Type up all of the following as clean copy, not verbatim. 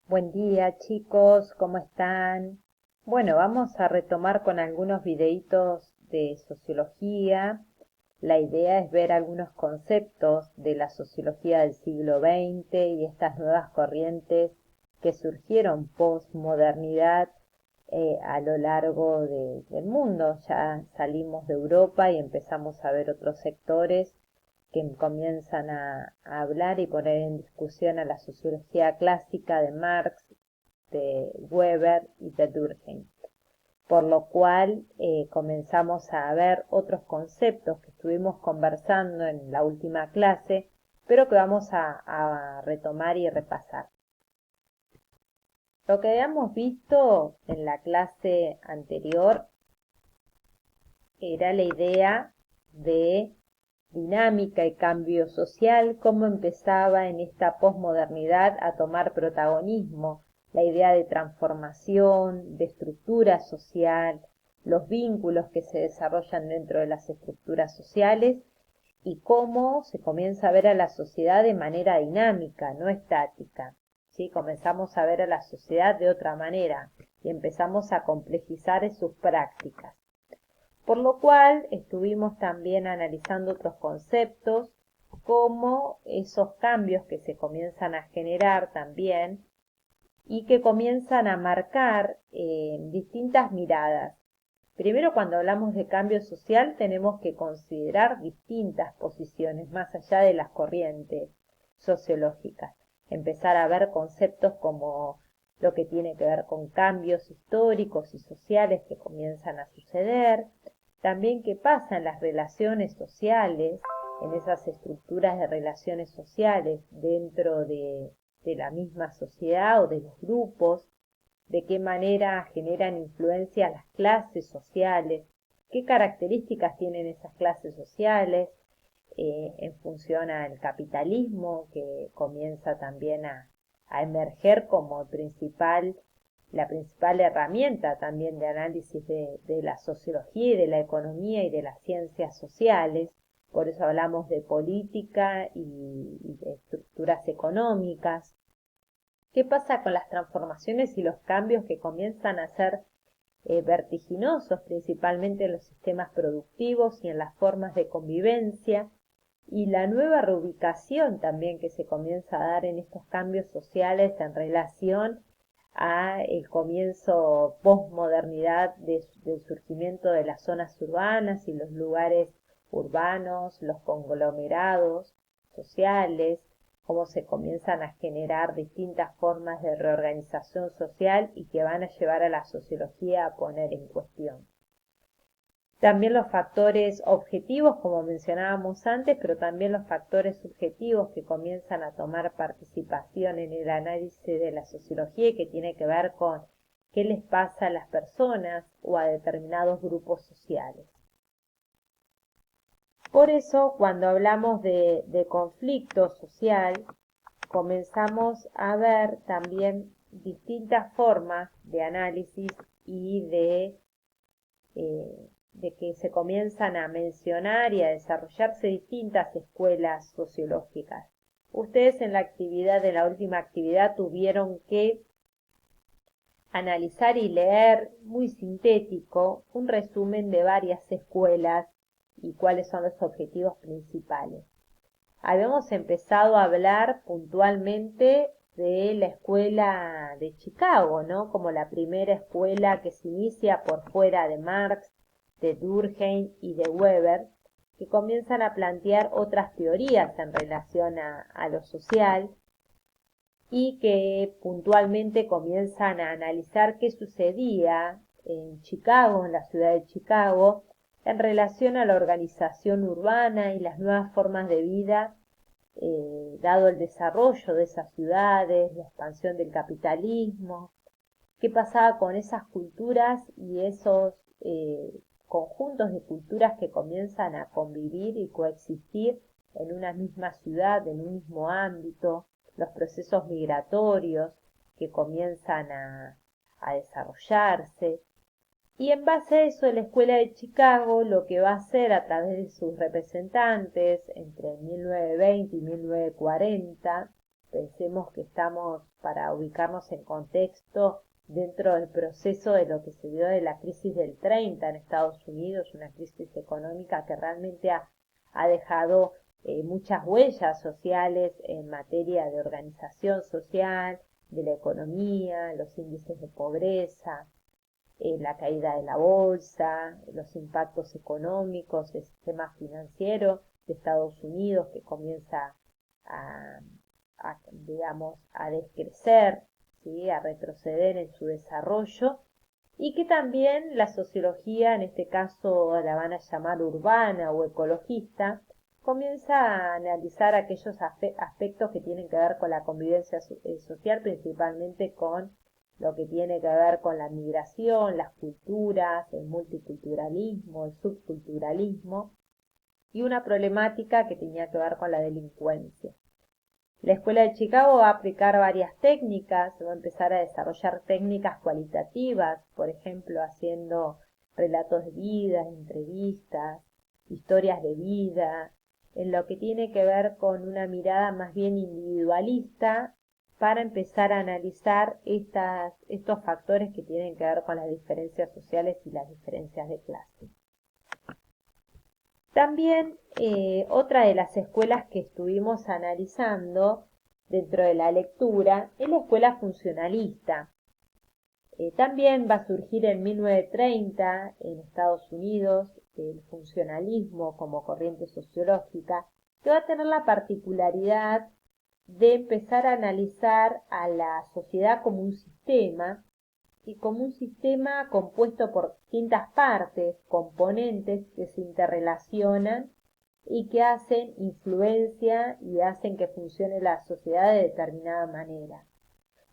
Buen día chicos, ¿cómo están? Bueno, vamos a retomar con algunos videitos de sociología. La idea es ver algunos conceptos de la sociología del siglo XX y estas nuevas corrientes que surgieron post-modernidad a lo largo del mundo. Ya salimos de Europa y empezamos a ver otros sectores que comienzan a hablar y poner en discusión a la sociología clásica de Marx, de Weber y de Durkheim. Por lo cual comenzamos a ver otros conceptos que estuvimos conversando en la última clase, pero que vamos a retomar y repasar. Lo que habíamos visto en la clase anterior era la idea de dinámica y cambio social, cómo empezaba en esta posmodernidad a tomar protagonismo la idea de transformación, de estructura social, los vínculos que se desarrollan dentro de las estructuras sociales y cómo se comienza a ver a la sociedad de manera dinámica, no estática. ¿Sí? Comenzamos a ver a la sociedad de otra manera y empezamos a complejizar sus prácticas. Por lo cual estuvimos también analizando otros conceptos como esos cambios que se comienzan a generar también y que comienzan a marcar distintas miradas. Primero, cuando hablamos de cambio social, tenemos que considerar distintas posiciones más allá de las corrientes sociológicas. Empezar a ver conceptos como lo que tiene que ver con cambios históricos y sociales que comienzan a suceder, también qué pasa en las relaciones sociales, en esas estructuras de relaciones sociales dentro de la misma sociedad o de los grupos, de qué manera generan influencia las clases sociales, qué características tienen esas clases sociales en función al capitalismo que comienza también a emerger como la principal herramienta también de análisis de la sociología y de la economía y de las ciencias sociales. Por eso hablamos de política y de estructuras económicas. ¿Qué pasa con las transformaciones y los cambios que comienzan a ser vertiginosos, principalmente en los sistemas productivos y en las formas de convivencia? Y la nueva reubicación también que se comienza a dar en estos cambios sociales en relación a el comienzo posmodernidad del surgimiento de las zonas urbanas y los lugares urbanos, los conglomerados sociales, cómo se comienzan a generar distintas formas de reorganización social y que van a llevar a la sociología a poner en cuestión. También los factores objetivos, como mencionábamos antes, pero también los factores subjetivos que comienzan a tomar participación en el análisis de la sociología y que tiene que ver con qué les pasa a las personas o a determinados grupos sociales. Por eso, cuando hablamos de conflicto social, comenzamos a ver también distintas formas de análisis y de que se comienzan a mencionar y a desarrollarse distintas escuelas sociológicas. Ustedes en la última actividad tuvieron que analizar y leer muy sintético un resumen de varias escuelas y cuáles son los objetivos principales. Habíamos empezado a hablar puntualmente de la escuela de Chicago, ¿no? Como la primera escuela que se inicia por fuera de Marx, de Durkheim y de Weber, que comienzan a plantear otras teorías en relación a lo social y que puntualmente comienzan a analizar qué sucedía en Chicago, en la ciudad de Chicago, en relación a la organización urbana y las nuevas formas de vida, dado el desarrollo de esas ciudades, la expansión del capitalismo, qué pasaba con esas culturas y esos conjuntos de culturas que comienzan a convivir y coexistir en una misma ciudad, en un mismo ámbito, los procesos migratorios que comienzan a desarrollarse. Y en base a eso, la Escuela de Chicago lo que va a hacer a través de sus representantes entre 1920 y 1940 Pensemos que estamos, para ubicarnos en contexto, dentro del proceso de lo que se dio de la crisis del 30 en Estados Unidos, una crisis económica que realmente ha dejado muchas huellas sociales en materia de organización social, de la economía, los índices de pobreza, la caída de la bolsa, los impactos económicos del sistema financiero de Estados Unidos que comienza a, digamos, a descrecer, ¿sí? A retroceder en su desarrollo, y que también la sociología, en este caso la van a llamar urbana o ecologista, comienza a analizar aquellos aspectos que tienen que ver con la convivencia social, principalmente con lo que tiene que ver con la migración, las culturas, el multiculturalismo, el subculturalismo, y una problemática que tenía que ver con la delincuencia. La Escuela de Chicago va a aplicar varias técnicas, va a empezar a desarrollar técnicas cualitativas, por ejemplo, haciendo relatos de vida, entrevistas, historias de vida, en lo que tiene que ver con una mirada más bien individualista para empezar a analizar estos factores que tienen que ver con las diferencias sociales y las diferencias de clase. También otra de las escuelas que estuvimos analizando dentro de la lectura es la escuela funcionalista. También va a surgir en 1930 en Estados Unidos el funcionalismo como corriente sociológica, que va a tener la particularidad de empezar a analizar a la sociedad como un sistema, y como un sistema compuesto por distintas partes, componentes que se interrelacionan y que hacen influencia y hacen que funcione la sociedad de determinada manera.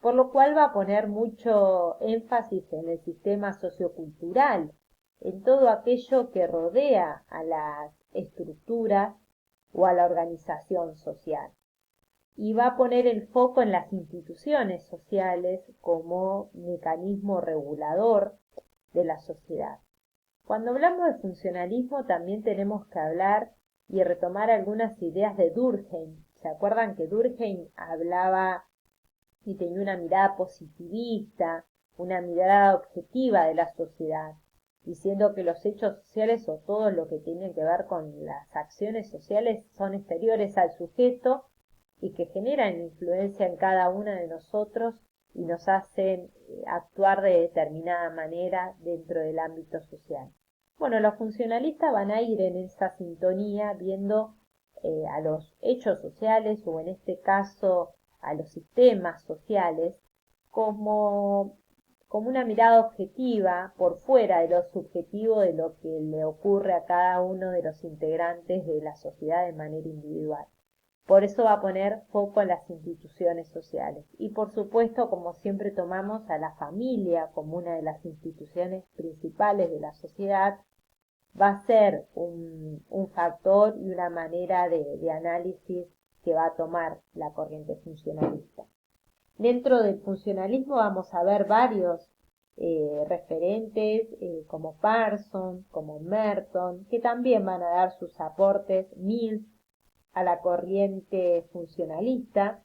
Por lo cual va a poner mucho énfasis en el sistema sociocultural, en todo aquello que rodea a las estructuras o a la organización social. Y va a poner el foco en las instituciones sociales como mecanismo regulador de la sociedad. Cuando hablamos de funcionalismo también tenemos que hablar y retomar algunas ideas de Durkheim. ¿Se acuerdan que Durkheim hablaba y tenía una mirada positivista, una mirada objetiva de la sociedad, diciendo que los hechos sociales o todo lo que tiene que ver con las acciones sociales son exteriores al sujeto y que generan influencia en cada uno de nosotros y nos hacen actuar de determinada manera dentro del ámbito social. Bueno, los funcionalistas van a ir en esa sintonía viendo a los hechos sociales o en este caso a los sistemas sociales como una mirada objetiva por fuera de lo subjetivo de lo que le ocurre a cada uno de los integrantes de la sociedad de manera individual. Por eso va a poner foco en las instituciones sociales. Y por supuesto, como siempre tomamos a la familia como una de las instituciones principales de la sociedad, va a ser un factor y una manera de análisis que va a tomar la corriente funcionalista. Dentro del funcionalismo vamos a ver varios referentes como Parsons, como Merton, que también van a dar sus aportes, Mills, a la corriente funcionalista.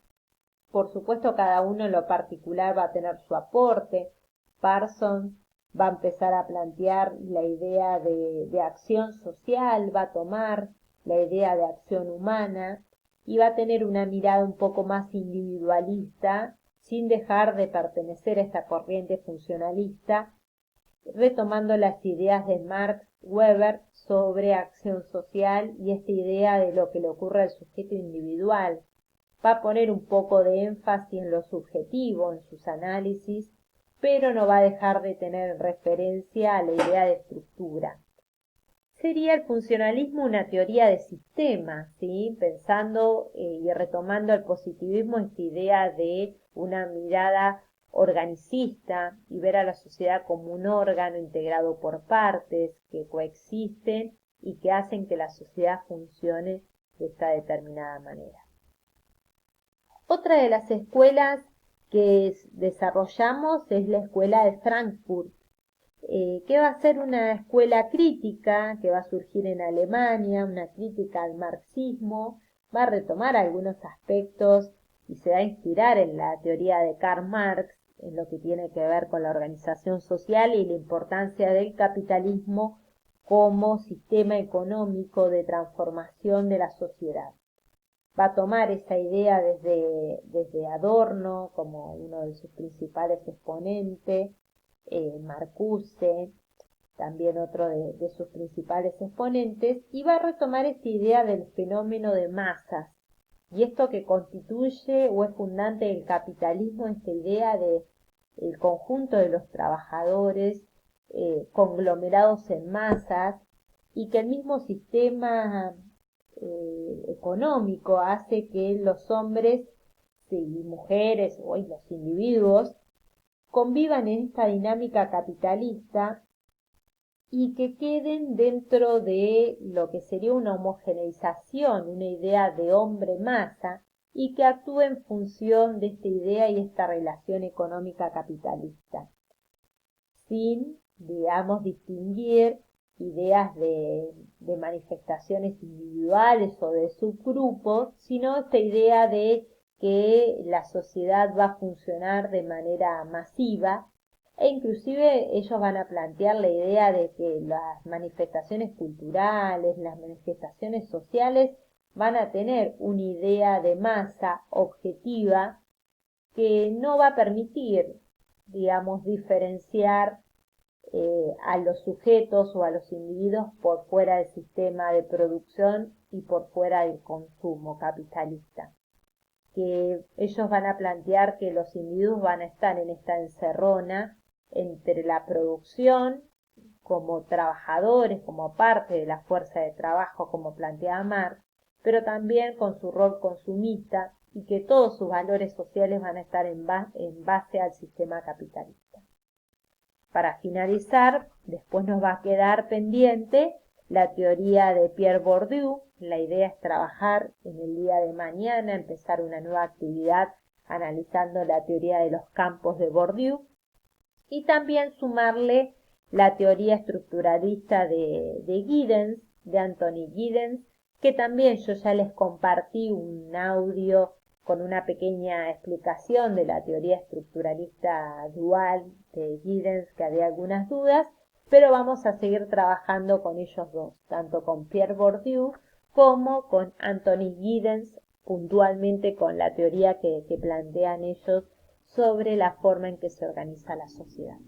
Por supuesto, cada uno en lo particular va a tener su aporte. Parsons va a empezar a plantear la idea de acción social, va a tomar la idea de acción humana y va a tener una mirada un poco más individualista, sin dejar de pertenecer a esta corriente funcionalista, retomando las ideas de Max Weber sobre acción social y esta idea de lo que le ocurre al sujeto individual. Va a poner un poco de énfasis en lo subjetivo en sus análisis, pero no va a dejar de tener referencia a la idea de estructura. Sería el funcionalismo una teoría de sistema, ¿sí? Pensando y retomando el positivismo, esta idea de una mirada organicista y ver a la sociedad como un órgano integrado por partes que coexisten y que hacen que la sociedad funcione de esta determinada manera. Otra de las escuelas que desarrollamos es la escuela de Frankfurt, que va a ser una escuela crítica que va a surgir en Alemania, una crítica al marxismo, va a retomar algunos aspectos y se va a inspirar en la teoría de Karl Marx, en lo que tiene que ver con la organización social y la importancia del capitalismo como sistema económico de transformación de la sociedad. Va a tomar esa idea desde Adorno como uno de sus principales exponentes, Marcuse, también otro de sus principales exponentes, y va a retomar esta idea del fenómeno de masas. Y esto que constituye o es fundante del capitalismo, esta idea de el conjunto de los trabajadores conglomerados en masas, y que el mismo sistema económico hace que los hombres y mujeres o los individuos convivan en esta dinámica capitalista y que queden dentro de lo que sería una homogeneización, una idea de hombre-masa, y que actúe en función de esta idea y esta relación económica capitalista, sin, digamos, distinguir ideas de manifestaciones individuales o de subgrupos, sino esta idea de que la sociedad va a funcionar de manera masiva, e inclusive ellos van a plantear la idea de que las manifestaciones culturales, las manifestaciones sociales van a tener una idea de masa objetiva que no va a permitir, digamos, diferenciar a los sujetos o a los individuos por fuera del sistema de producción y por fuera del consumo capitalista. Que ellos van a plantear que los individuos van a estar en esta encerrona entre la producción como trabajadores, como parte de la fuerza de trabajo, como plantea Marx, pero también con su rol consumista, y que todos sus valores sociales van a estar en base al sistema capitalista. Para finalizar, después nos va a quedar pendiente la teoría de Pierre Bourdieu. La idea es trabajar en el día de mañana, empezar una nueva actividad analizando la teoría de los campos de Bourdieu, y también sumarle la teoría estructuralista de Giddens, de Anthony Giddens, que también yo ya les compartí un audio con una pequeña explicación de la teoría estructuralista dual de Giddens, que había algunas dudas, pero vamos a seguir trabajando con ellos dos, tanto con Pierre Bourdieu como con Anthony Giddens, puntualmente con la teoría que plantean ellos sobre la forma en que se organiza la sociedad.